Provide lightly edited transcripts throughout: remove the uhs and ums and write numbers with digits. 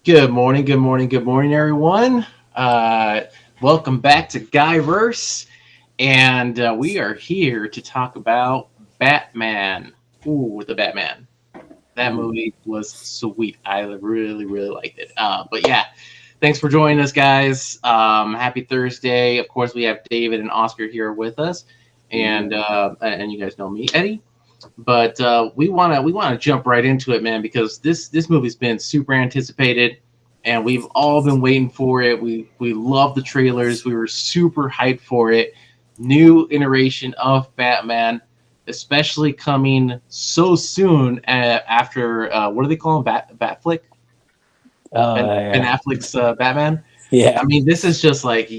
Good morning, good morning, good morning, everyone. Uh, Welcome back to Guyverse, and we are here to talk about Batman. Ooh, the Batman. That movie was sweet. I really, really liked it. But yeah, thanks for joining us, guys. Happy Thursday. Of course, we have David and Oscar here with us, and you guys know me, Eddie. But we wanna jump right into it, man, because this movie's been super anticipated, and we've all been waiting for it. We love the trailers. We were super hyped for it. New iteration of Batman, especially coming so soon after what do they call him? Batflick? Ben Yeah. Affleck's Batman. Yeah. I mean, this is just like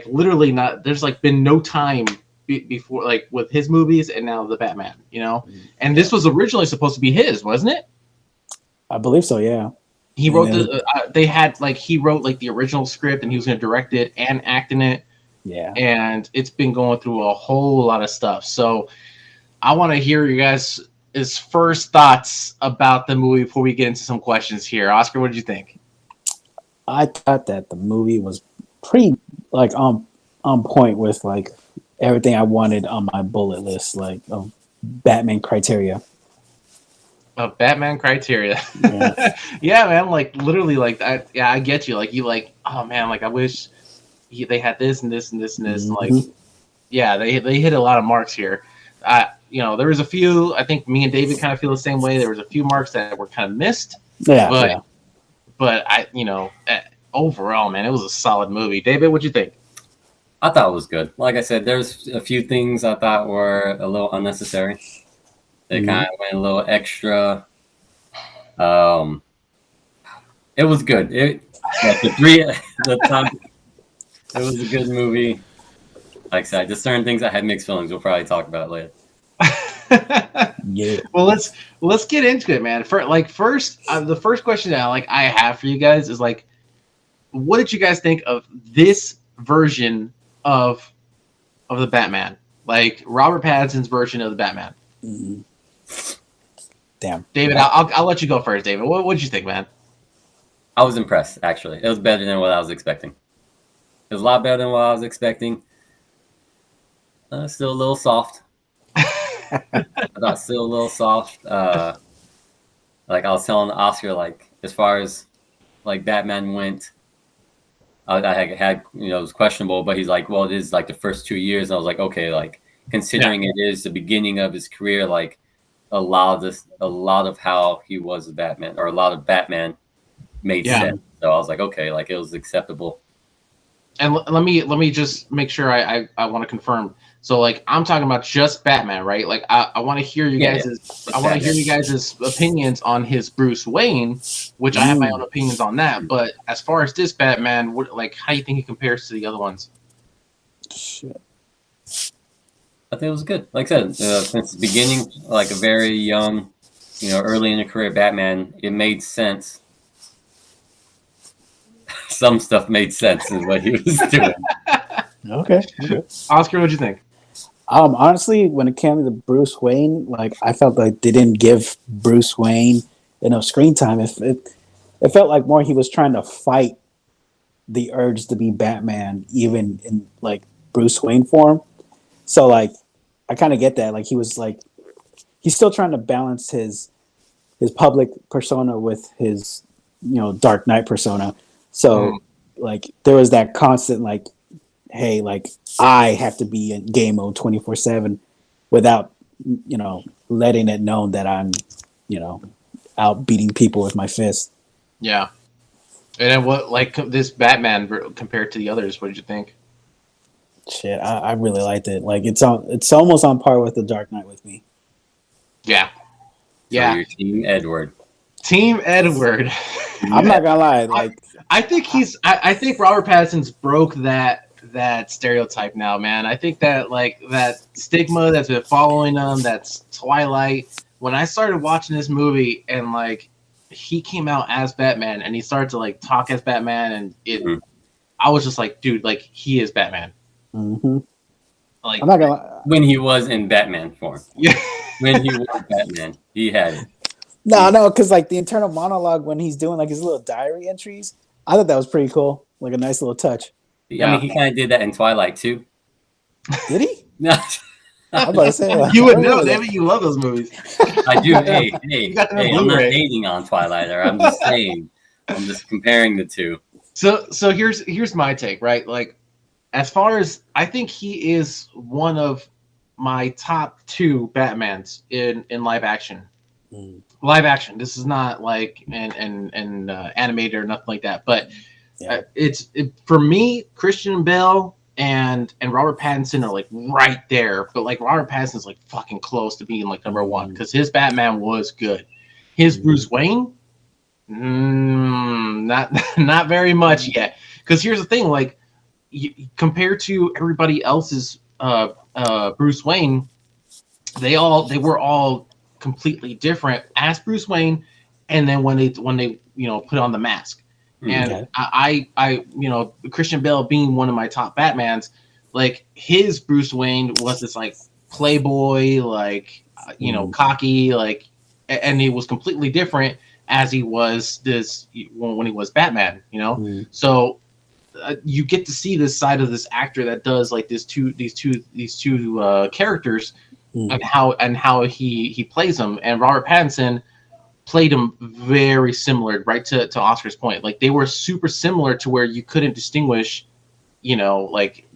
literally not. There's like been no time before, like with his movies and now the Batman. And this was originally supposed to be his, wasn't it? I believe so, yeah. He And wrote then, the. They had like he wrote like the original script, and he was going to direct it and act in it. yeah. And it's been going through a whole lot of stuff. So I want to hear you guys' first thoughts about the movie before we get into some questions here. Oscar, what did you think? I thought that the movie was pretty like on point with like everything I wanted on my bullet list, like of Batman criteria. Batman criteria. Yeah. Yeah, man. Like literally, like I get you. Like you, like, oh man, like I wish they had this and this and this and this. And like, Mhm. yeah, they hit a lot of marks here. There was a few. I think me and David kind of feel the same way. There was a few marks that were kind of missed, Yeah, but yeah. overall, man, it was a solid movie. David, what'd you think? I thought it was good. Like I said, there's a few things I thought were a little unnecessary. They kind of went a little extra. It was good. The time, it was a good movie. Like I said, just certain things I had mixed feelings. We'll probably talk about it later. Yeah. Well, let's get into it, man. The first question that I have for you guys is like, what did you guys think of this version of the Batman? Like Robert Pattinson's version of the Batman. Mhm. Damn. David, I'll let you go first. David, what did you think, man? I was impressed, actually. It was better than what I was expecting. It was a lot better than what I was expecting. Still a little soft. I thought still a little soft. Like I was telling Oscar, like as far as like Batman went, I had it was questionable, but he's like, well, it is like the first 2 years, and I was like, okay, like considering it is the beginning of his career, like a lot of how he was a Batman, or a lot of Batman made sense. So I was like, okay, like it was acceptable. And let me just make sure I want to confirm. So like I'm talking about just Batman, right? Like I want to hear you guys' I want to hear you guys' opinions on his Bruce Wayne, which I have my own opinions on that. But as far as this Batman, how do you think he compares to the other ones? Shit. I think it was good. Like I said, since the beginning, like a very young, early in the career Batman, it made sense. Some stuff made sense in what he was doing. Okay. Oscar, what'd you think? Honestly, when it came to Bruce Wayne, like I felt like they didn't give Bruce Wayne enough screen time. It felt like more he was trying to fight the urge to be Batman, even in like Bruce Wayne form. So like, I kind of get that. Like he was like, he's still trying to balance his public persona with his Dark Knight persona. So like there was that constant like, hey, like I have to be in game mode 24/7 without letting it known that I'm out beating people with my fist. Yeah. And then what, like this Batman compared to the others? What did you think? Shit, I really liked it. Like it's almost on par with the Dark Knight with me. Yeah. So your Team Edward. Team Edward. I'm not gonna lie. Like I think Robert Pattinson's broke that stereotype now, man. I think that like that stigma that's been following him, that's Twilight. When I started watching this movie and like he came out as Batman and he started to like talk as Batman and I was just like, dude, like he is Batman. Mm-hmm. Like I'm not gonna lie. When he was in Batman form. Yeah. When he was Batman, he had it. No, because like the internal monologue when he's doing like his little diary entries, I thought that was pretty cool. Like a nice little touch. I mean, he kind of did that in Twilight too. Did he? No, I'm about to say like, You I would know, remember that. David. You love those movies. I do. Hey, got them on I'm not Blu-ray. hating on Twilight. Or I'm just saying. I'm just comparing the two. So here's my take, right? Like, as far as I think he is one of my top 2 Batmans in live action. Live action. This is not like an animated or nothing like that. But it's for me, Christian Bale and Robert Pattinson are like right there. But like Robert Pattinson's like fucking close to being like number 1 because his Batman was good. His Bruce Wayne, not very much yet. Because here's the thing, like compared to everybody else's Bruce Wayne, they were all completely different as Bruce Wayne, and then when they put on the mask. And I Christian Bale being one of my top Batmans, like his Bruce Wayne was this like playboy, like cocky, like, and he was completely different as he was this when he was Batman, So you get to see this side of this actor that does like these two characters and how he plays them. And Robert Pattinson played him very similar, right to Oscar's point. Like they were super similar to where you couldn't distinguish, like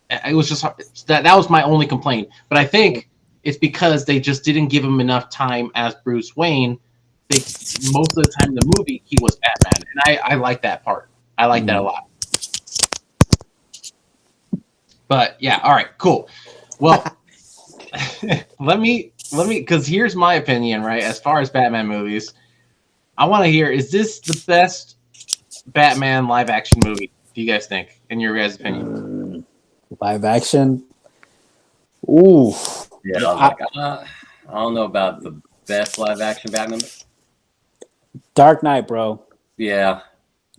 it was just that was my only complaint. But I think it's because they just didn't give him enough time as Bruce Wayne. Most of the time in the movie he was Batman, and I like that part. I like that a lot. But yeah, all right, cool. Well, let me because here's my opinion, right? As far as Batman movies, I want to hear: is this the best Batman live action movie? Do you guys think, in your guys' opinion? Live action. Ooh. Yeah, I don't know about the best live action Batman. Dark Knight, bro. Yeah.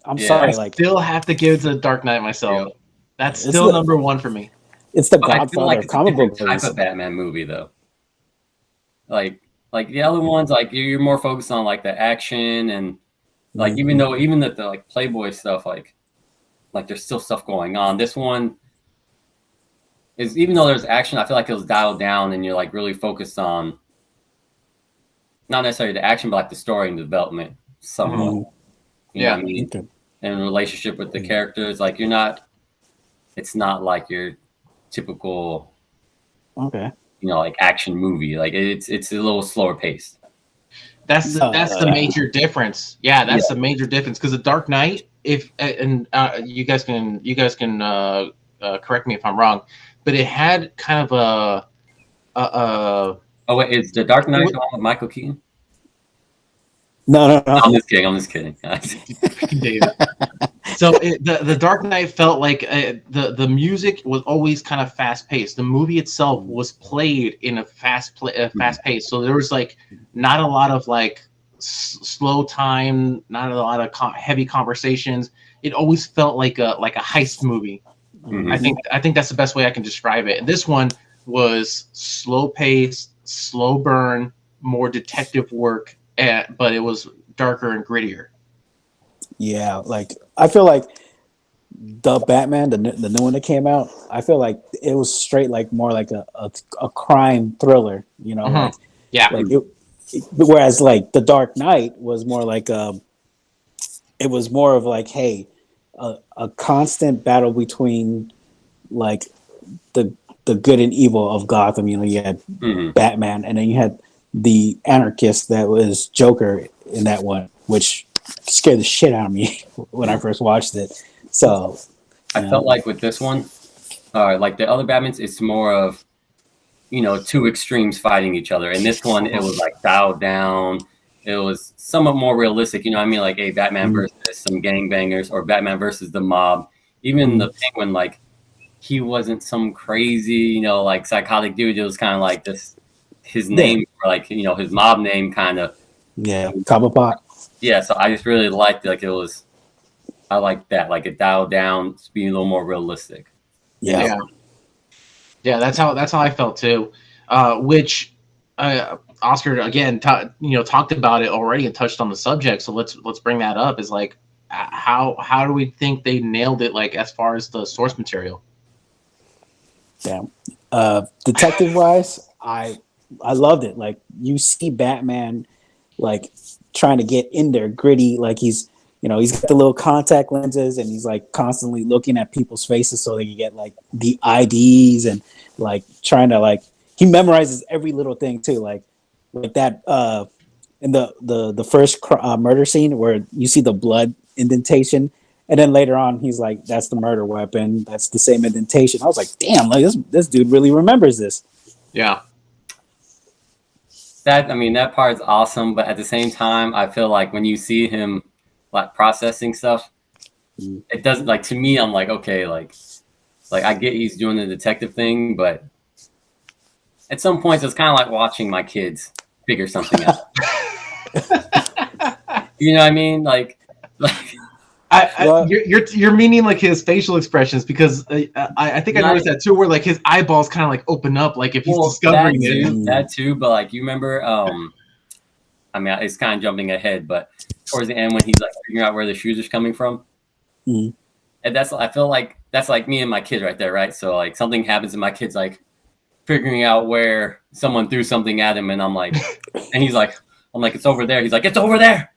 I'm sorry. I still have to give it to the Dark Knight myself. Yeah. That's still number 1 for me. It's the But I feel Godfather like of it's a comic book different type movies. of Batman movie, though. Like the other ones, like you're more focused on like the action and like even the like Playboy stuff, like there's still stuff going on. This one is, even though there's action, I feel like it was dialed down and you're like really focused on not necessarily the action, but like the story and development somewhat. You know what I mean? Okay. And relationship with the characters, like it's not like your typical like action movie. Like it's a little slower paced. That's the major difference. Yeah, that's the major difference. Because the Dark Knight, you guys can correct me if I'm wrong, but it had kind of Oh wait, is the Dark Knight the one with Michael Keaton? No. I'm just kidding. So the Dark Knight felt like the music was always kind of fast paced. The movie itself was played in a fast pace. So there was like not a lot of like slow time, not a lot of heavy conversations. It always felt like a heist movie. I think that's the best way I can describe it. And this one was slow paced, slow burn, more detective work, but it was darker and grittier. Yeah, like I feel like the Batman, the new one that came out, I feel like it was straight like more like a crime thriller, like, like whereas like the Dark Knight was more like it was more of like, hey, a constant battle between like the good and evil of Gotham. You had Batman, and then you had the anarchist that was Joker in that one, which scared the shit out of me when I first watched it. So I felt like with this one, like the other Batmans, it's more of two extremes fighting each other. In this one, it was like dialed down. It was somewhat more realistic. You know what I mean? Like a Batman versus some gangbangers, or Batman versus the mob. Even the Penguin, like he wasn't some crazy, like psychotic dude. It was kind of like this. His name, or like his mob name, kind of. Yeah, Cobblepot. Yeah, so I just really liked it. Like I like that. Like it dialed down, being a little more realistic. Yeah. That's how I felt too. Which I Oscar again, talked about it already and touched on the subject. So let's bring that up. Is like, how do we think they nailed it? Like as far as the source material. Damn. Detective wise, I loved it. Like you see Batman like trying to get in there gritty, like he's got the little contact lenses and he's like constantly looking at people's faces so they can get like the IDs and like trying to like he memorizes every little thing too, like that in the first murder scene where you see the blood indentation. And then later on, he's like, "That's the murder weapon. That's the same indentation." I was like, "Damn! Like this dude really remembers this." Yeah. That part's awesome, but at the same time, I feel like when you see him like processing stuff, it doesn't like to me. I'm like, okay, like I get he's doing the detective thing, but at some points, it's kind of like watching my kids figure something out. You know what I mean? Like. You're meaning like his facial expressions, because I think I noticed that too, where like his eyeballs kind of like open up, like if he's discovering that too. But like you remember, it's kind of jumping ahead, but towards the end when he's like figuring out where the shoes are coming from, and I feel like that's like me and my kid right there, right? So like something happens and my kid's like figuring out where someone threw something at him, and I'm like, and he's like, I'm like, it's over there. He's like, it's over there.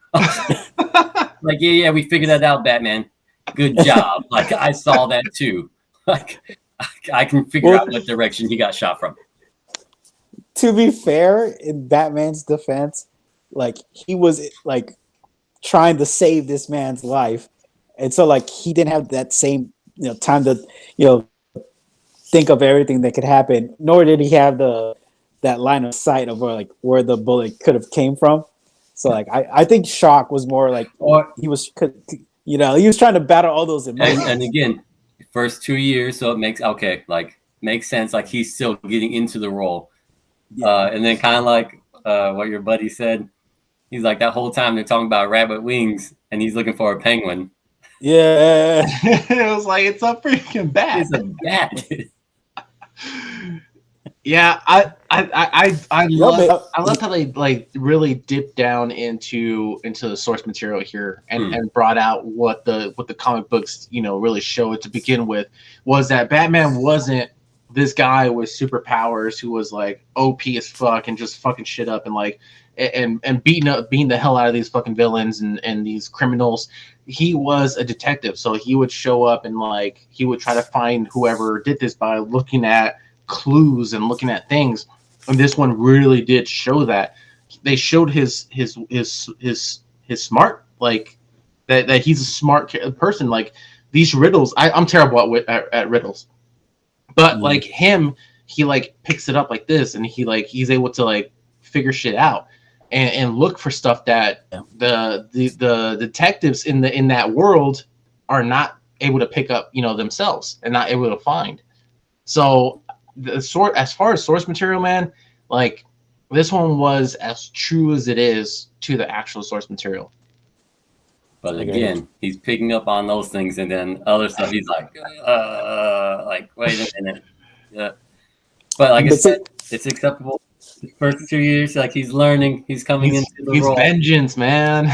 Like, yeah, we figured that out, Batman. Good job. Like, I saw that too. Like, I can figure out what direction he got shot from. To be fair, in Batman's defense, like he was like trying to save this man's life, and so like he didn't have that same time to think of everything that could happen. Nor did he have that line of sight of where the bullet could have came from. So like I think shock was more like he was trying to battle all those emotions. And again, first 2 years, so it makes sense. Like he's still getting into the role, and then kind of like what your buddy said. He's like that whole time they're talking about rabbit wings, and he's looking for a penguin. Yeah, it was like it's a freaking bat. It's a bat. Yeah, I love how they like really dipped down into the source material here and brought out what the comic books really show it to begin with, was that Batman wasn't this guy with superpowers who was like OP as fuck and just fucking shit up and like and beating the hell out of these fucking villains and these criminals. He was a detective, so he would show up and like he would try to find whoever did this by looking at clues and looking at things, and this one really did show that. They showed his smart, like that he's a smart person. Like these riddles, I'm terrible at riddles, but like him, he like picks it up like this, and he's able to like figure shit out and look for stuff that the detectives in that world are not able to pick up themselves and not able to find. So as far as source material, man, like this one was as true as it is to the actual source material. But again, he's picking up on those things, and then other stuff he's like wait a minute. Yeah. But like I said, it's acceptable. The first 2 years, like he's learning, he's coming into the role. He's vengeance, man.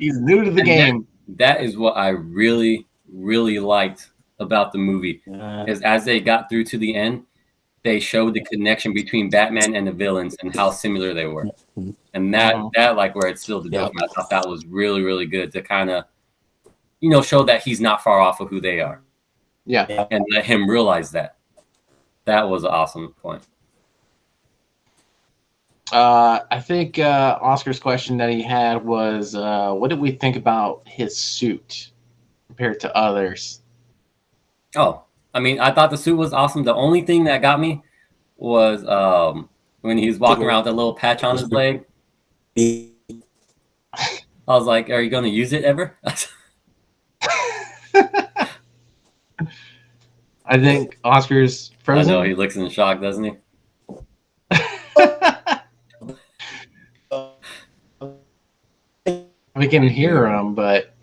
He's new to the game. That is what I really, really liked about the movie, is as they got through to the end, they showed the connection between Batman and the villains and how similar they were, and that like where it sealed the deal. I thought that was really, really good to kind of show that he's not far off of who they are, and let him realize that. That was an awesome point. I think Oscar's question that he had was, what did we think about his suit compared to others? Oh, I thought the suit was awesome. The only thing that got me was when he was walking around with a little patch on his leg. I was like, are you going to use it ever? I think Oscar's frozen. I know, he looks in shock, doesn't he? We can hear him, but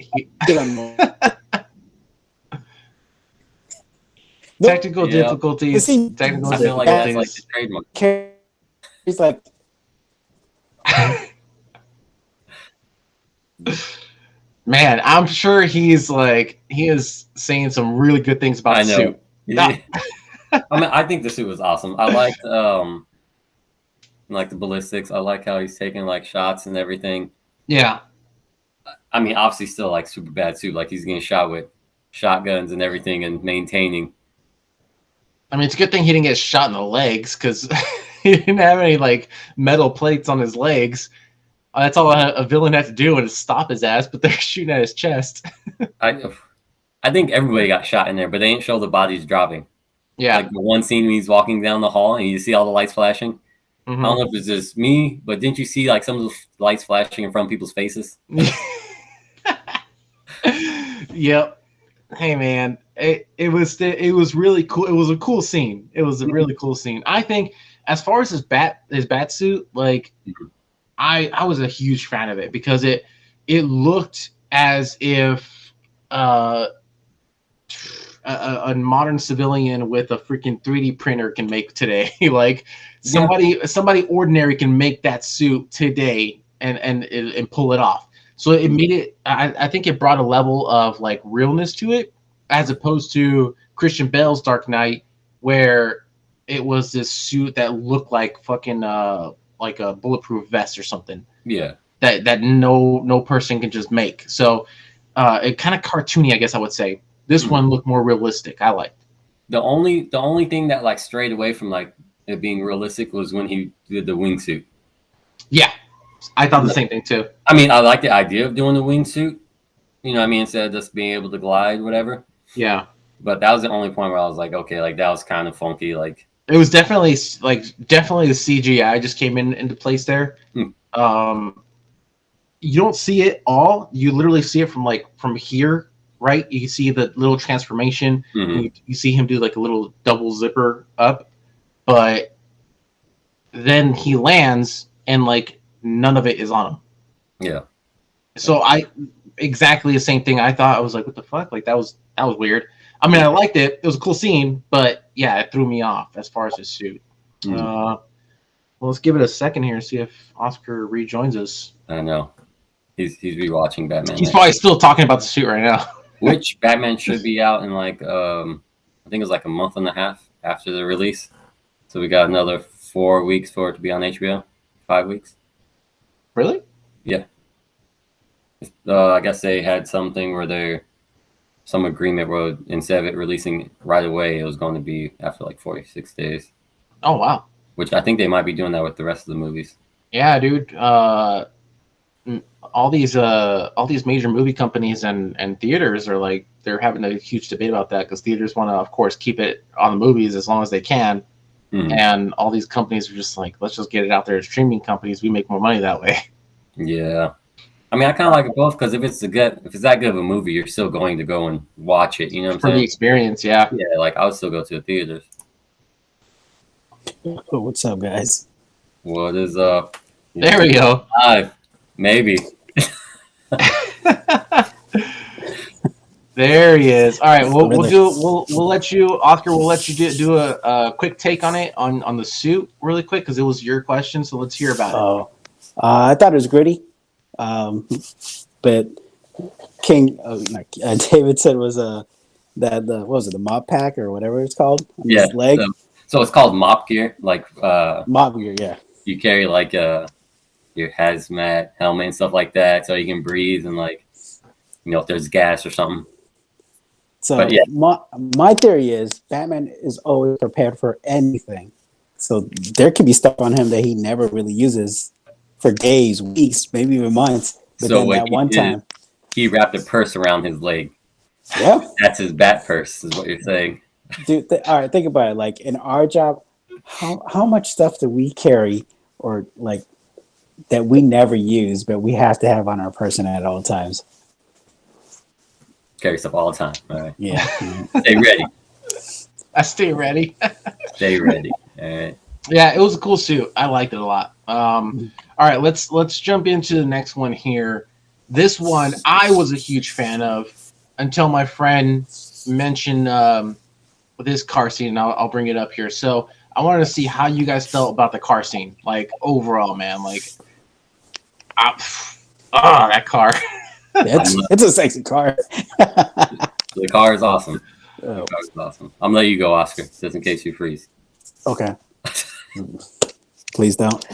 technical difficulties. I feel like that's like the trademark. He's like, Man, I'm sure he is saying some really good things about I the know. suit. Yeah. I mean, I think the suit was awesome. I liked like the ballistics. I like how he's taking like shots and everything. Yeah. I mean, obviously still like super bad suit. Like he's getting shot with shotguns and everything and maintaining. I mean, it's a good thing he didn't get shot in the legs because he didn't have any like metal plates on his legs. That's all a villain had to do is stop his ass, but they're shooting at his chest. I think everybody got shot in there, but they didn't show the bodies dropping. Yeah. Like the one scene when he's walking down the hall and you see all the lights flashing. Mm-hmm. I don't know if it's just me, but didn't you see like some of the lights flashing in front of people's faces? Yep. Hey man, it was really cool. It was a cool scene. It was a really cool scene. I think as far as his bat suit, like I was a huge fan of it because it looked as if a modern civilian with a freaking 3D printer can make today. Like somebody ordinary can make that suit today and pull it off. So it made it. I think it brought a level of like realness to it, as opposed to Christian Bale's Dark Knight, where it was this suit that looked like fucking like a bulletproof vest or something. Yeah. That no person can just make. So it kind of cartoony, I guess I would say. This one looked more realistic. I liked. The only thing that like strayed away from like it being realistic was when he did the wingsuit. Yeah, I thought the same thing too. I mean, I like the idea of doing the wingsuit. You know what I mean? Instead of just being able to glide, whatever. Yeah. But that was the only point where I was like, okay, like that was kind of funky. Like it was definitely the CGI just came into place there. You don't see it all. You literally see it from here, right? You can see the little transformation. Mm-hmm. You see him do like a little double zipper up, but then he lands and like none of it is on him. Yeah. So exactly the same thing. I thought I was like, what the fuck? Like that was weird. I mean, I liked it. It was a cool scene, but yeah, it threw me off as far as his suit. Well, let's give it a second here and see if Oscar rejoins us. I know. He's rewatching Batman. He's probably still talking about the suit right now. Which Batman should be out in like I think it's like a month and a half after the release. So we got another 4 weeks for it to be on HBO. 5 weeks. Really? Yeah. I guess they had something where some agreement where instead of it releasing right away, it was going to be after like 46 days. Oh wow! Which I think they might be doing that with the rest of the movies. Yeah, dude. All these major movie companies and theaters are like they're having a huge debate about that because theaters want to, of course, keep it on the movies as long as they can, and all these companies are just like, let's just get it out there as streaming companies. We make more money that way. Yeah. I mean, I kind of like it both because if it's that good of a movie, you're still going to go and watch it. You know what I'm saying? For the experience, yeah. Yeah, like I would still go to the theaters. Oh, what's up, guys? What is up? There we go. Maybe. There he is. All right, we'll let you, Oscar. We'll let you do a quick take on it on the suit really quick because it was your question. So let's hear about it. I thought it was gritty. But David said was what was it, the mop pack or whatever it's called on his leg? So it's called mop gear, like mop gear. Yeah, you carry like your hazmat helmet and stuff like that, so you can breathe and like if there's gas or something. So my theory is Batman is always prepared for anything. So there could be stuff on him that he never really uses for days, weeks, maybe even months. But so then that one time, he wrapped a purse around his leg. Yeah, that's his bat purse, is what you're saying. Dude, all right, think about it. Like in our job, how much stuff do we carry, or like that we never use, but we have to have on our person at all times? Carry stuff all the time. All right. Yeah. Stay ready. I stay ready. Stay ready. All right. Yeah, it was a cool suit. I liked it a lot. All right, let's jump into the next one here. This one I was a huge fan of until my friend mentioned this car scene, and I'll bring it up here. So I wanted to see how you guys felt about the car scene, like overall, man. Like that car. It's a sexy car. The car is awesome. Oh. The car is awesome. I'm gonna let you go, Oscar, just in case you freeze. Okay. Please don't.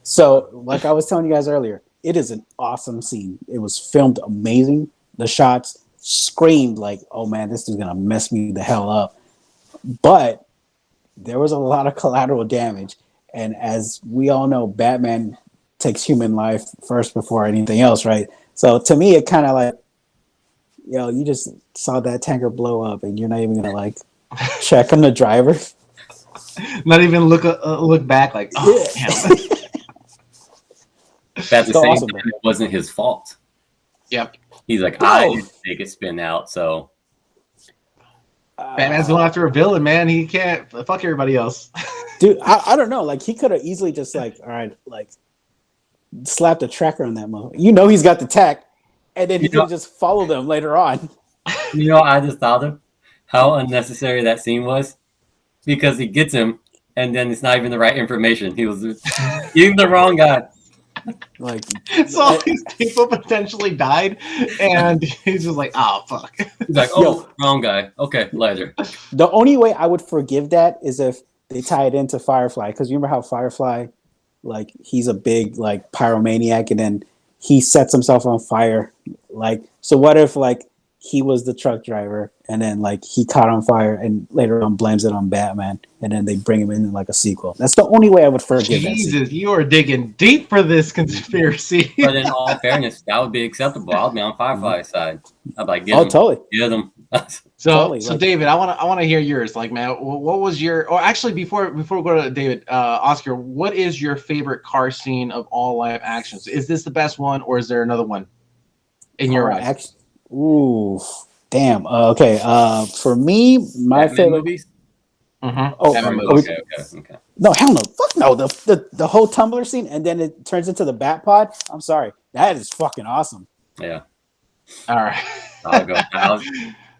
So, like I was telling you guys earlier, it is an awesome scene. It was filmed amazing. The shots screamed like, "Oh man, this is gonna mess me the hell up." But there was a lot of collateral damage, and as we all know, Batman takes human life first before anything else, right? So to me, it kind of like, yo, you just saw that tanker blow up, and you're not even gonna like check on the driver. Not even look back like, oh, damn. At the same time, it wasn't his fault. Yep. He's like, I didn't make it spin out, so. Batman's going after a villain, man. He can't fuck everybody else. Dude, I don't know. Like, he could have easily just like, all right, like, slapped a tracker on that mother. You know he's got the tech, and then he could just follow them later on. You know, I just thought of how unnecessary that scene was, because he gets him, and then it's not even the right information. He was using the wrong guy. Like, so all these people potentially died, and he's just like, oh fuck. He's like, oh, wrong guy. Okay, later. The only way I would forgive that is if they tie it into Firefly, because you remember how Firefly, like, he's a big like pyromaniac, and then he sets himself on fire. Like, so what if like he was the truck driver, and then like he caught on fire, and later on blames it on Batman, and then they bring him in like a sequel. That's the only way I would forgive. Jesus, you are digging deep for this conspiracy. But in all fairness, that would be acceptable. I'll be on Firefly's side. I'd like, totally. Get them. So, totally, so David, I want to hear yours. Like, man, what was your? Or actually, before we go to David, Oscar, what is your favorite car scene of all live actions? Is this the best one, or is there another one in your eyes? Ooh, damn. Okay. For me, my Batman favorite movies. Mm-hmm. Oh, Okay. No, hell no. Fuck no. The whole Tumblr scene, and then it turns into the Bat Pod. I'm sorry. That is fucking awesome. Yeah. All right. I'll go.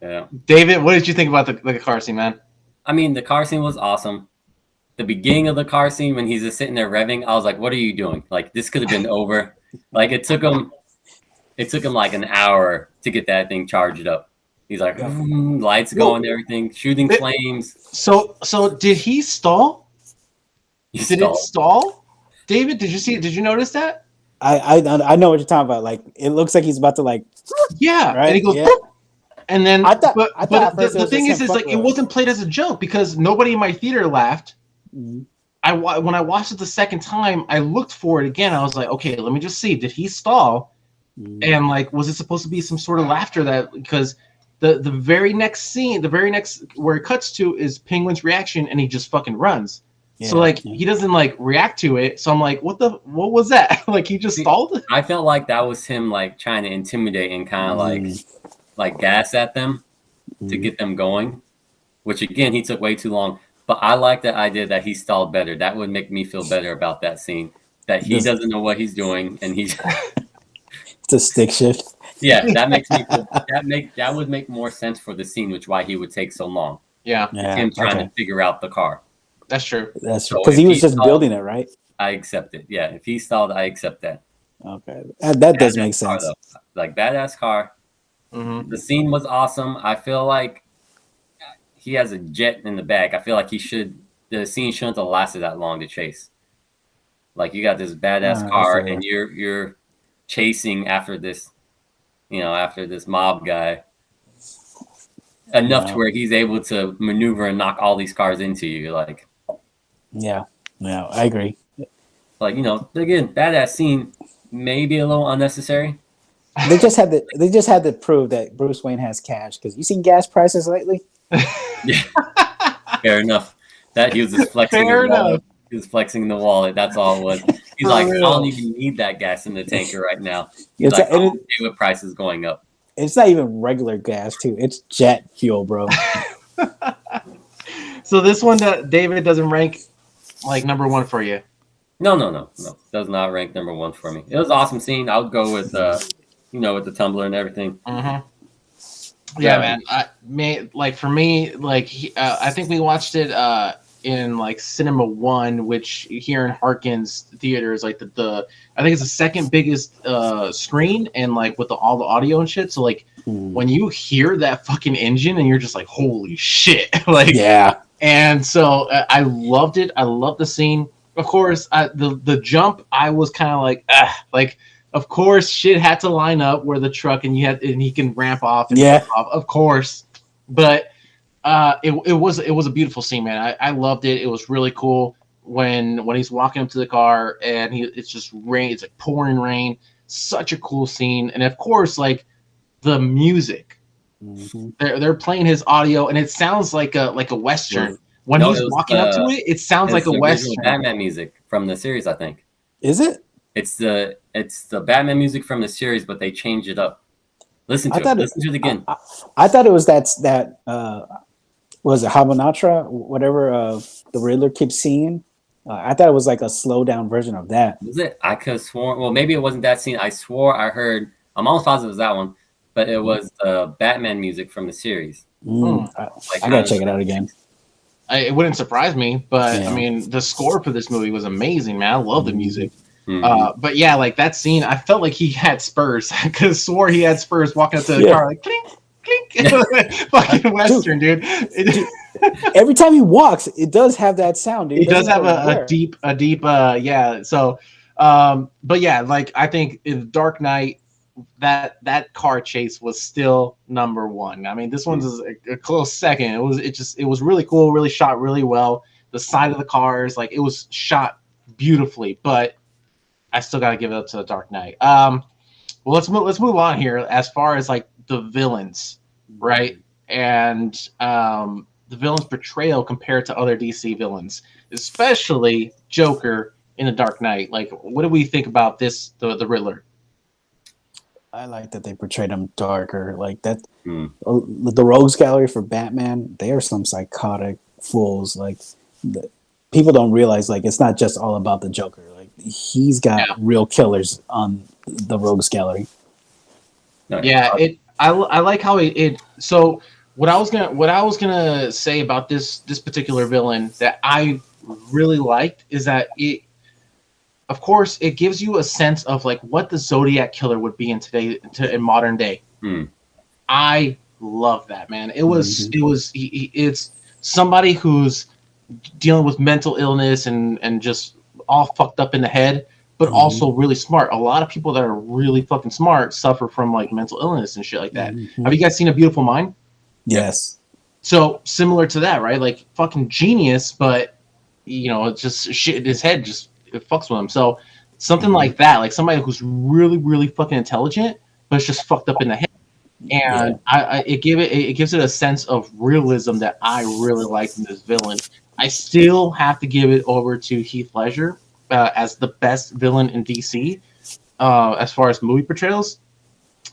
Yeah. David, what did you think about the car scene, man? I mean, the car scene was awesome. The beginning of the car scene, when he's just sitting there revving, I was like, what are you doing? Like, this could have been over. Like, it took him like an hour to get that thing charged up. He's like, lights going, everything, shooting flames. So did he stall? Did it stall? David, did you see it? Did you notice that? I know what you're talking about. Like, it looks like he's about to like. Yeah, right? And he goes, and then. I thought the thing is like it wasn't played as a joke because nobody in my theater laughed. Mm-hmm. When I watched it the second time, I looked for it again. I was like, okay, let me just see. Did he stall? Mm-hmm. And like, was it supposed to be some sort of laughter that because the very next scene, the very next where it cuts to is Penguin's reaction, and he just fucking runs. Yeah, so like he doesn't like react to it. So I'm like, what was that? Like he just stalled? I felt like that was him like trying to intimidate and kind of like gas at them to get them going, which again he took way too long. But I like the idea that he stalled better. That would make me feel better about that scene. That he doesn't know what he's doing and he's it's a stick shift. Yeah, that makes me feel, that would make more sense for the scene, which why he would take so long. Yeah. Him trying to figure out the car. That's true. That's true. Because he was just building it, right? I accept it. Yeah. If he stalled, I accept that. Okay. That does make sense. Car, like badass car. Mm-hmm. The scene was awesome. I feel like he has a jet in the back. I feel like the scene shouldn't have lasted that long to chase. Like you got this badass car and you're chasing after this, after this mob guy. Enough to where he's able to maneuver and knock all these cars into you. Like, yeah, I agree. Like, again, badass scene, maybe a little unnecessary. They just had to prove that Bruce Wayne has cash because you seen gas prices lately. Yeah, fair enough. That he was just flexing. Fair enough. He was flexing the wallet. That's all it was. He's like, I don't even need that gas in the tanker right now. He's like, okay with prices going up. It's not even regular gas, too. It's jet fuel, bro. So this one that David doesn't rank like number one for you? No. Does not rank number one for me. It was an awesome scene. I would go with, with the tumbler and everything. Mm-hmm. Yeah, man. For me, like I think we watched it in like Cinema One, which here in Harkins Theater is like the I think it's the second biggest screen, and like with all the audio and shit. So like when you hear that fucking engine, and you're just like, holy shit, like Yeah. And so I loved it. I loved the scene. Of course, the jump, I was kind of like, of course, shit had to line up where the truck and he can ramp off and Yeah. off, of course. But it was a beautiful scene, man. I loved it. It was really cool when he's walking up to the car and it's just rain. It's like pouring rain. Such a cool scene, and of course, like the music. Mm-hmm. They're playing his audio, and it sounds like a western. When he's walking up to it, it sounds like a western. Batman music from the series, I think. Is it? It's the Batman music from the series, but they change it up. Listen to it. Listen to it again. I thought it was that was it Habanatra, whatever the Riddler keeps seeing. I thought it was like a slow down version of that. Was it? I could have sworn. Well, maybe it wasn't that scene. I swore I heard. I'm almost positive it was that one, but it was the Batman music from the series. I gotta check it out again. It wouldn't surprise me, but I mean, the score for this movie was amazing, man. I love the music. But yeah, like that scene, I felt like he had spurs. I could have swore he had spurs walking up to the car, like clink, clink. Fucking western, dude. Every time he walks, it does have that sound. Dude. He does have a deep, yeah. So, but yeah, like I think in Dark Knight, that car chase was still number one. I mean, this one's a close second. It was really cool, really shot really well. The side of the cars, like it was shot beautifully, but I still got to give it up to the Dark Knight. Well, let's move on here as far as like the villains, right? And the villain's portrayal compared to other DC villains, especially Joker in the Dark Knight. Like, what do we think about this, the Riddler? I like that they portrayed him darker, like that. The Rogues Gallery for Batman, they are some psychotic fools. Like, people don't realize, like, it's not just all about the Joker. Like, he's got real killers on the Rogues Gallery. Yeah, I like how it. So what I was gonna say about this particular villain that I really liked is that it. Of course, it gives you a sense of like what the Zodiac killer would be in modern day. I love that, man. It's somebody who's dealing with mental illness and just all fucked up in the head, but also really smart. A lot of people that are really fucking smart suffer from like mental illness and shit like that. Have you guys seen A Beautiful Mind? Yes. So similar to that, right? Like fucking genius, but it's just shit in his head just. It fucks with him. So something like that, like somebody who's really, really fucking intelligent, but it's just fucked up in the head. And it gives it a sense of realism that I really like in this villain. I still have to give it over to Heath Ledger as the best villain in DC as far as movie portrayals.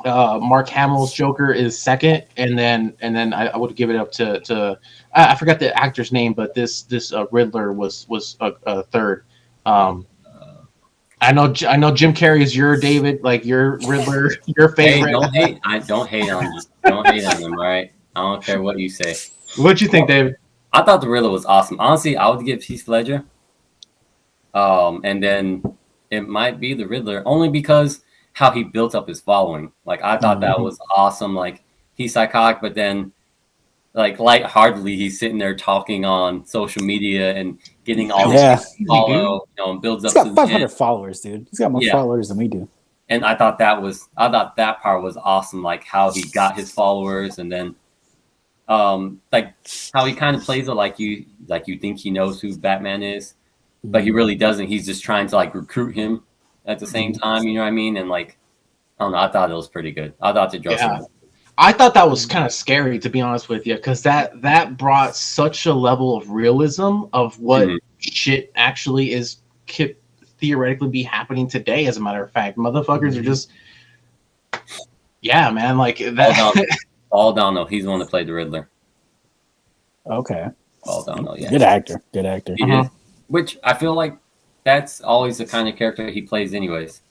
Mark Hamill's Joker is second, and then I would give it up to I forgot the actor's name, but this Riddler was a third. I know Jim Carrey is your David, like your Riddler, your favorite. Hey, don't hate on you. Don't hate on him, all right? I don't care what you say. What'd you think, David? I thought the Riddler was awesome. Honestly, I would give Heath Ledger. And then it might be the Riddler only because how he built up his following. Like I thought that was awesome. Like he's psychotic, but then like lightheartedly, he's sitting there talking on social media and getting all these people to follow, and builds up. He's got 500 followers, dude. He's got more followers than we do. And I thought that part was awesome, like how he got his followers, and then, like how he kind of plays it like you think he knows who Batman is, but he really doesn't. He's just trying to like recruit him at the same time. You know what I mean? And like, I don't know. I thought it was pretty good. I thought the Joker. I thought that was kind of scary, to be honest with you, because that brought such a level of realism of what shit actually could theoretically be happening today. As a matter of fact, motherfuckers are just, man, like that. Paul Dano, he's the one that played the Riddler. Okay. Paul Dano, yeah. Good actor. Which I feel like that's always the kind of character he plays, anyways.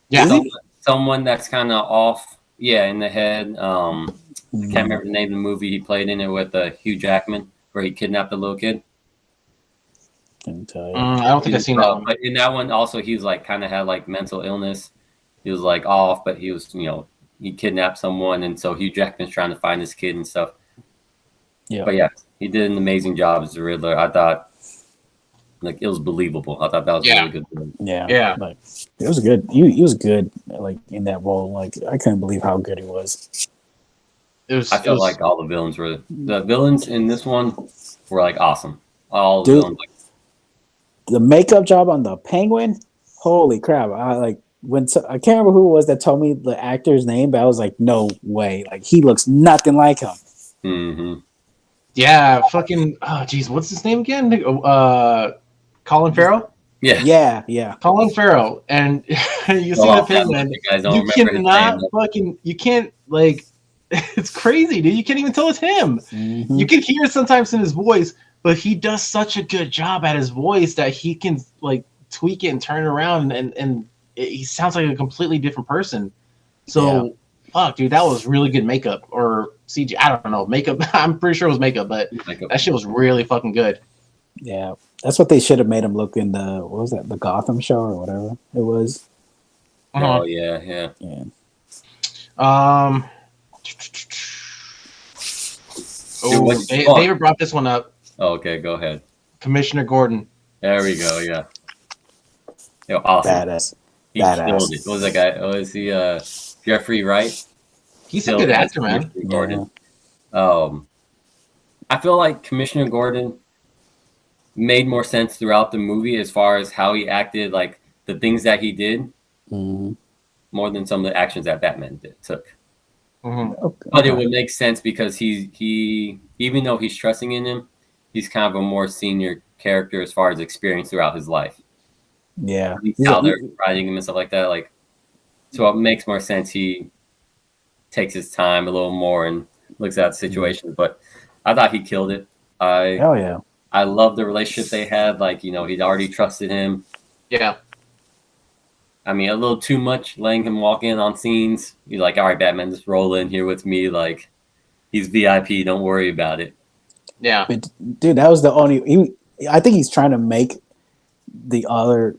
Yeah. Someone that's kind of off. Yeah, in the head. I can't remember the name of the movie he played in it with Hugh Jackman, where he kidnapped a little kid. Couldn't tell you. I don't think I've seen that one. But in that one, also, he was like kind of had like mental illness. He was like off, but he was, he kidnapped someone, and so Hugh Jackman's trying to find his kid and stuff. Yeah. But yeah, he did an amazing job as the Riddler. I thought, like, it was believable. I thought that was really good. Yeah. Like, it was good. He was good, like, in that role. Like, I couldn't believe how good he was. I felt like all the villains in this one were like awesome. All the villains. The makeup job on the Penguin, holy crap! I can't remember who it was that told me the actor's name, but I was like, no way! Like, he looks nothing like him. Mm-hmm. Yeah, fucking. Oh, geez, what's his name again? Colin Farrell. Yeah. Colin Farrell, and you see the Penguin. You can't like. It's crazy, dude. You can't even tell it's him. Mm-hmm. You can hear it sometimes in his voice, but he does such a good job at his voice that he can like tweak it and turn it around, and he sounds like a completely different person. So, fuck, dude, that was really good makeup or CG. I don't know, makeup. I'm pretty sure it was makeup, but that shit was really fucking good. Yeah, that's what they should have made him look in the the Gotham show or whatever it was. Oh yeah. David brought this one up. Oh, okay, go ahead. Commissioner Gordon. There we go. Yeah. Awesome. Badass. He killed it. What was that guy? Oh, is he Jeffrey Wright? He's a good actor, man. Gordon. I feel like Commissioner Gordon made more sense throughout the movie as far as how he acted, like the things that he did, more than some of the actions that Batman took. Mm-hmm. Okay. But it would make sense because he even though he's trusting in him, he's kind of a more senior character as far as experience throughout his life. Yeah, how they're riding him and stuff like that. Like, so it makes more sense. He takes his time a little more and looks at the situation. But I thought he killed it. Hell yeah. I love the relationship they had. Like, he'd already trusted him. Yeah. I mean, a little too much, letting him walk in on scenes. He's like, all right, Batman, just roll in here with me. Like, he's VIP. Don't worry about it. Yeah. But, dude, that was the only... I think he's trying to make the other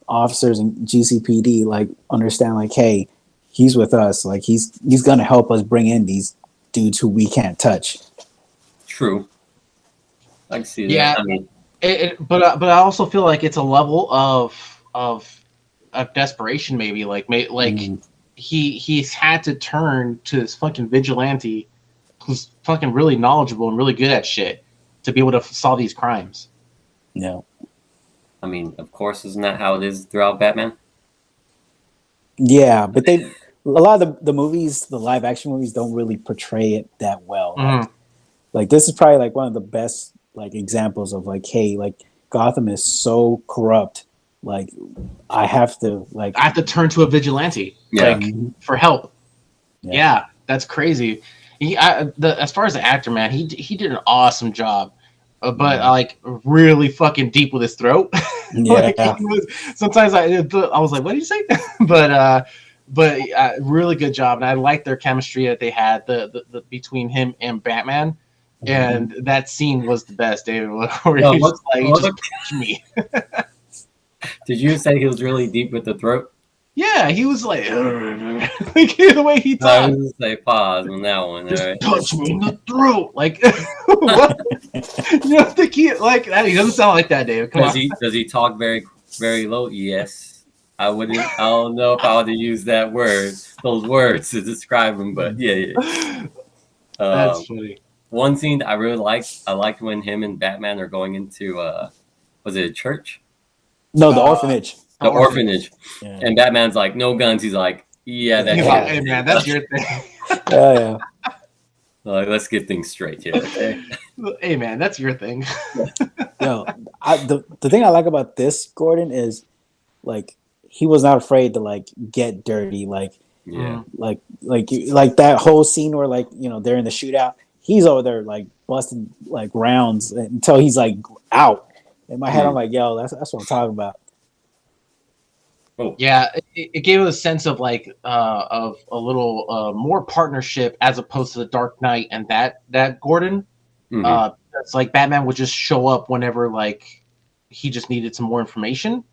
officers in GCPD, like, understand, like, hey, he's with us. Like, he's going to help us bring in these dudes who we can't touch. True. I can see that. Yeah. I mean, but I also feel like it's a level of desperation, maybe he's had to turn to this fucking vigilante who's fucking really knowledgeable and really good at shit to be able to solve these crimes. Yeah. I mean, of course, isn't that how it is throughout Batman? Yeah, but a lot of the movies, the live action movies, don't really portray it that well. Mm-hmm. Like this is probably like one of the best like examples of like, hey, like Gotham is so corrupt. Like I have to turn to a vigilante, for help. Yeah, that's crazy. As far as the actor, man, he did an awesome job, but like really fucking deep with his throat. Yeah. Sometimes I was like, what did you say? but really good job, and I liked their chemistry that they had the between him and Batman. And that scene was the best, David. Where he was like, just catch me. Did you say he was really deep with the throat? Yeah, he was like the way he talked. I was just say pause on that one. Just right? touch me in the throat, like what? You don't think he like that? He doesn't sound like that, David. Come on. Does he talk very very low? Yes. I don't know if I would use those words to describe him, but yeah. That's funny. One scene I really liked. I liked when him and Batman are going into was it a church? No, the orphanage. The orphanage. Yeah. And Batman's like, no guns. He's like, yeah, that's like, hey man, that's your thing. Yeah. Like, let's get things straight here, okay? Hey man, that's your thing. Yo, the thing I like about this Gordon is like he was not afraid to like get dirty, like like that whole scene where like they're in the shootout. He's over there like busting like rounds until he's like out. In my head, I'm like, yo, that's what I'm talking about. Oh. Yeah, it gave us a sense of like of a little more partnership as opposed to the Dark Knight and that Gordon. It's like Batman would just show up whenever like he just needed some more information,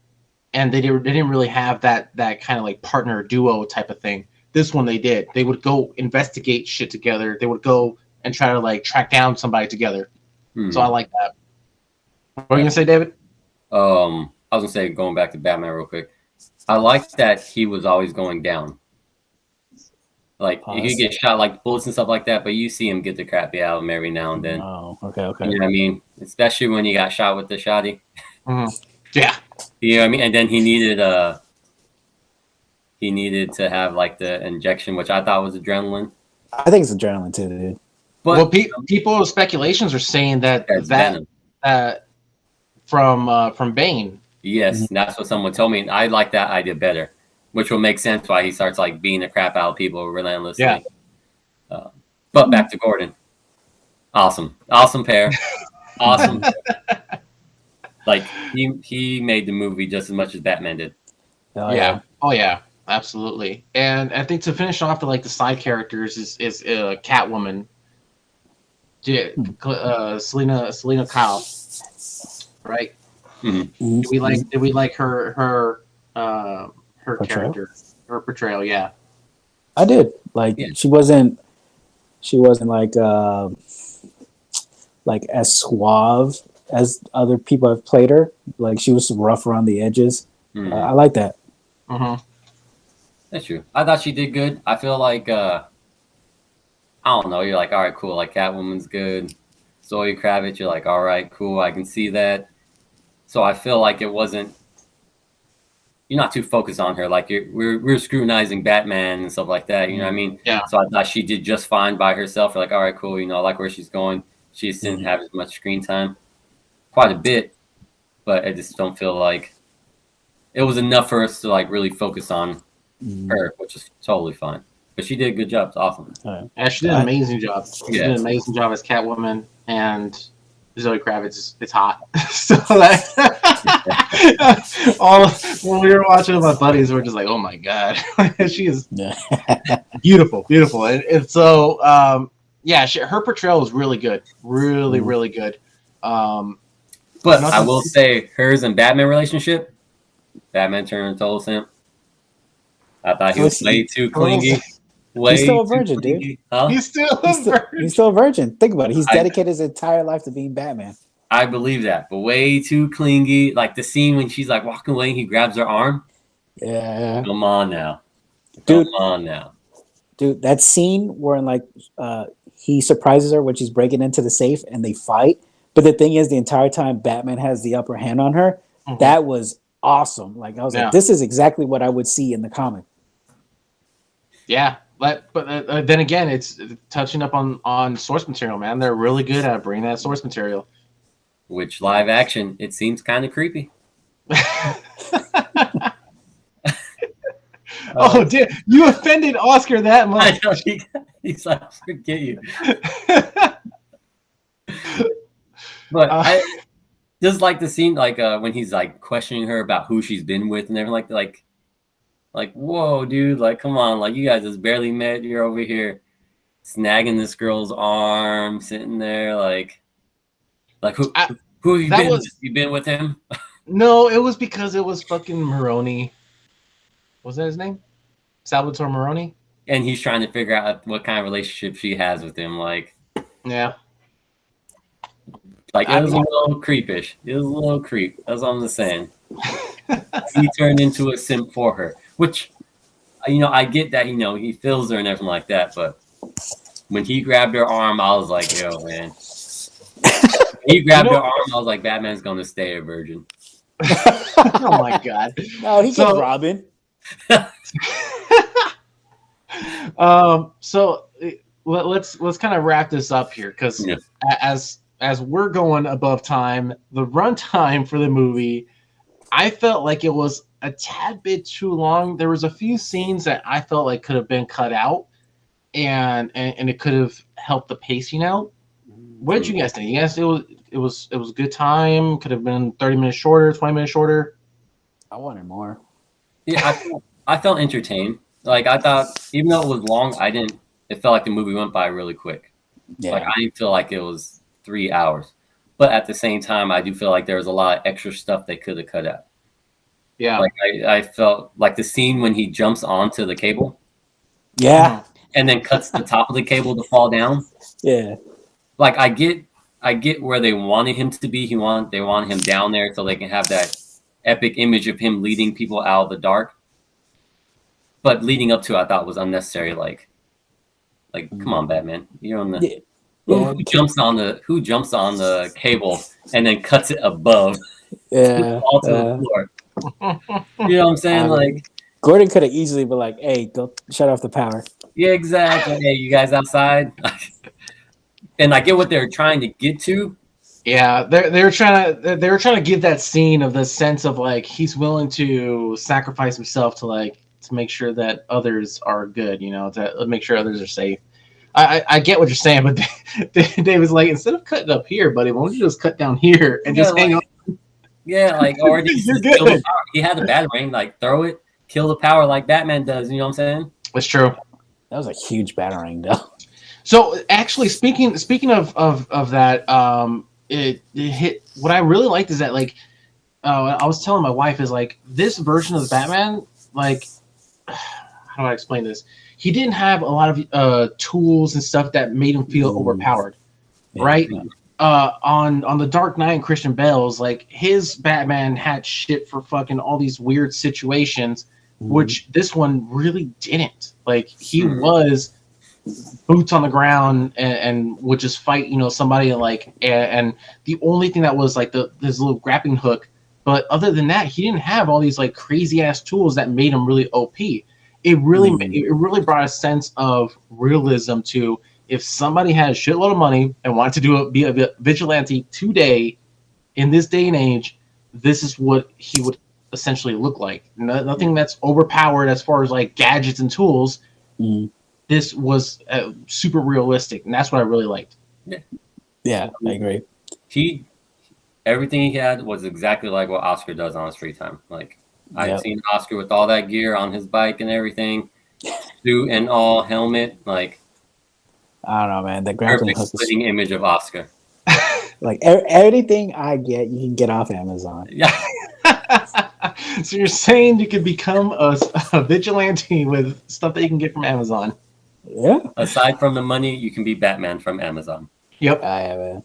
and they didn't really have that kind of like partner duo type of thing. This one they did. They would go investigate shit together. They would go and try to like track down somebody together. So I like that. What are you gonna say, David? I was gonna say, going back to Batman real quick, I like that he was always going down. Like he get shot like bullets and stuff like that, but you see him get the crap out of him every now and then. Oh, okay. You know what I mean? Especially when he got shot with the shotty. Yeah. You know what I mean? And then he needed to have like the injection, which I thought was adrenaline. I think it's adrenaline too, dude. But people speculations are saying that from Bane. Yes, that's what someone told me. And I like that idea better, which will make sense why he starts like beating the crap out of people relentlessly. Yeah. But back to Gordon. Awesome pair. Awesome. Like he made the movie just as much as Batman did. Oh, yeah. Oh yeah. Absolutely. And I think to finish off the side characters is Catwoman. Selena Kyle. Right? Mm-hmm. Did we like her Portrayal? character, her portrayal? Yeah, I did. Like she wasn't like as suave as other people have played her. Like she was rough around the edges. I like that. That's true. I thought she did good. I feel like I don't know. You're like, all right, cool. Like Catwoman's good. Zoe Kravitz, you're like, all right, cool. I can see that. So I feel like you're not too focused on her. Like we're scrutinizing Batman and stuff like that. You know what I mean? Yeah. So I thought she did just fine by herself. We're like, all right, cool. You know, I like where she's going. She just didn't have as much screen time. Quite a bit, but I just don't feel like it was enough for us to like really focus on her, which is totally fine. But she did a good job. It's awesome. Yeah, she did an amazing job. She did an amazing job as Catwoman, and Zoe Kravitz is hot. So like, when we were watching with my buddies, we're just like, oh my god, she is beautiful, and so her portrayal was really good, really good. But I will say, hers and Batman relationship, Batman turned total simp. I thought he was way too clingy. He's still a virgin, dude. Huh? He's still a virgin. Think about it. He's dedicated his entire life to being Batman. I believe that, but way too clingy. Like the scene when she's like walking away and he grabs her arm. Yeah. Come on now. Dude, that scene where he surprises her when she's breaking into the safe and they fight. But the thing is, the entire time Batman has the upper hand on her. That was awesome. Like I was like, this is exactly what I would see in the comic. Yeah. But then again, it's touching up on source material, man. They're really good at bringing that source material. Which live action, it seems kind of creepy. Oh, dear. You offended Oscar that much. I know, he's like, forget you. But I just like the scene, like when he's like questioning her about who she's been with and everything, like, whoa, dude, like, come on, like, you guys just barely met. You're over here snagging this girl's arm, sitting there, like who have you been with? You been with him? No, it was because it was fucking Maroni. Was that his name? Salvatore Maroni? And he's trying to figure out what kind of relationship she has with him, like. Yeah. Like, it was a little creepish. It was a little creep. That's all I'm just saying. He turned into a simp for her, which, I get that, he feels her and everything like that, but when he grabbed her arm, I was like, yo, man. When he grabbed her arm, I was like, Batman's going to stay a virgin. Oh, my God. No, he can Robin. So let's kind of wrap this up here, because as we're going above time, the runtime for the movie, I felt like it was a tad bit too long. There was a few scenes that I felt like could have been cut out, and it could have helped the pacing out. What did you guys think? You guys think it was a good time? Could have been 30 minutes shorter, 20 minutes shorter? I wanted more. Yeah, I felt entertained. Like, I thought, even though it was long, it felt like the movie went by really quick. Yeah. Like, I didn't feel like it was 3 hours. But at the same time, I do feel like there was a lot of extra stuff they could have cut out. Yeah. Like I felt like the scene when he jumps onto the cable Yeah, and then cuts the top of the cable to fall down. yeah. Like I get where they wanted him to be. They wanted him down there so they can have that epic image of him leading people out of the dark. But leading up to it, I thought was unnecessary. Like come on, Batman, you're on the Yeah. who jumps on the cable and then cuts it above Yeah, all to the floor. You know what I'm saying? Like, Gordon could have easily been like, "Hey, go shut off the power." yeah, exactly. Hey, you guys outside? And I get what they're trying to get to. Yeah, they were trying to give that scene of the sense of like he's willing to sacrifice himself to make sure that others are good, to make sure others are safe. I get what you're saying, but Dave was like, instead of cutting up here, buddy, why don't you just cut down here and just hang on? Yeah, like or just You're kill the good. power. He had the batarang, like throw it, kill the power like Batman does. You know what I'm saying? That's true. That was a huge battering, though. So actually, speaking of that, it hit. What I really liked is that I was telling my wife is like this version of the Batman, like how do I explain this? He didn't have a lot of tools and stuff that made him feel overpowered, right? On the Dark Knight and Christian Bale's, like his Batman had shit for fucking all these weird situations, which this one really didn't. Like he was boots on the ground and would just fight, somebody and the only thing that was like this little grappling hook. But other than that, he didn't have all these like crazy ass tools that made him really OP. It really brought a sense of realism to if somebody had a shitload of money and wanted to be a vigilante today, in this day and age, this is what he would essentially look like. Nothing that's overpowered as far as like gadgets and tools. This was super realistic, and that's what I really liked. Yeah, I agree. Everything he had was exactly like what Oscar does on his free time. Like I've seen Oscar with all that gear on his bike and everything, suit and all, helmet. Like I don't know, man. The grappling perfect hook splitting image of Oscar. Like everything I get, you can get off Amazon. Yeah. So you're saying you could become a vigilante with stuff that you can get from Amazon? Yeah. Aside from the money, you can be Batman from Amazon. Yep. I have it.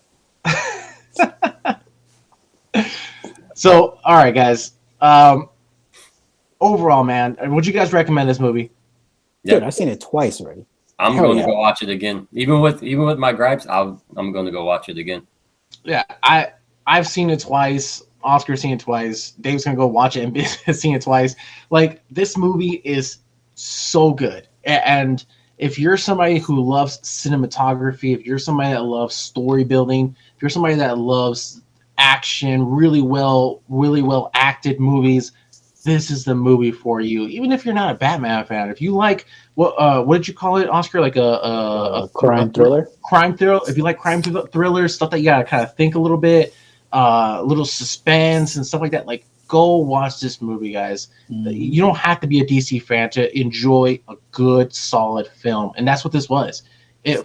So, all right, guys. Overall, man, would you guys recommend this movie? Dude, I've seen it twice already. I'm going to go watch it again. Even with my gripes, I'm going to go watch it again. Yeah, I've seen it twice. Oscar's seen it twice. Dave's gonna go watch it and has seen it twice. Like, this movie is so good. And if you're somebody who loves cinematography, if you're somebody that loves story building, if you're somebody that loves action, really well acted movies, this is the movie for you. Even if you're not a Batman fan, if you like what did you call it, Oscar? Like a crime thriller. Crime thriller. If you like crime thrillers, stuff that you gotta kind of think a little bit, little suspense and stuff like that. Like, go watch this movie, guys. You don't have to be a DC fan to enjoy a good, solid film, and that's what this was.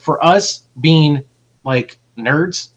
For us being like nerds,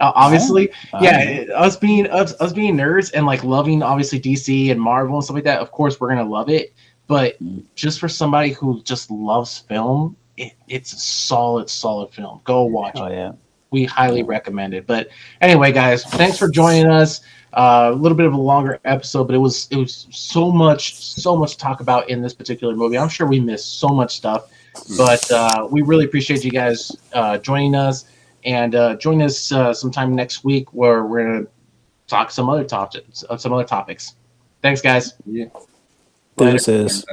obviously, us being nerds and like loving obviously DC and Marvel and stuff like that. Of course, we're gonna love it. But just for somebody who just loves film, it's a solid film. Go watch it. Yeah. We highly recommend it. But anyway, guys, thanks for joining us. A little bit of a longer episode, but it was so much to talk about in this particular movie. I'm sure we missed so much stuff, but we really appreciate you guys joining us, and join us sometime next week where we're gonna talk some other topics. Thanks, guys. Yeah. This is.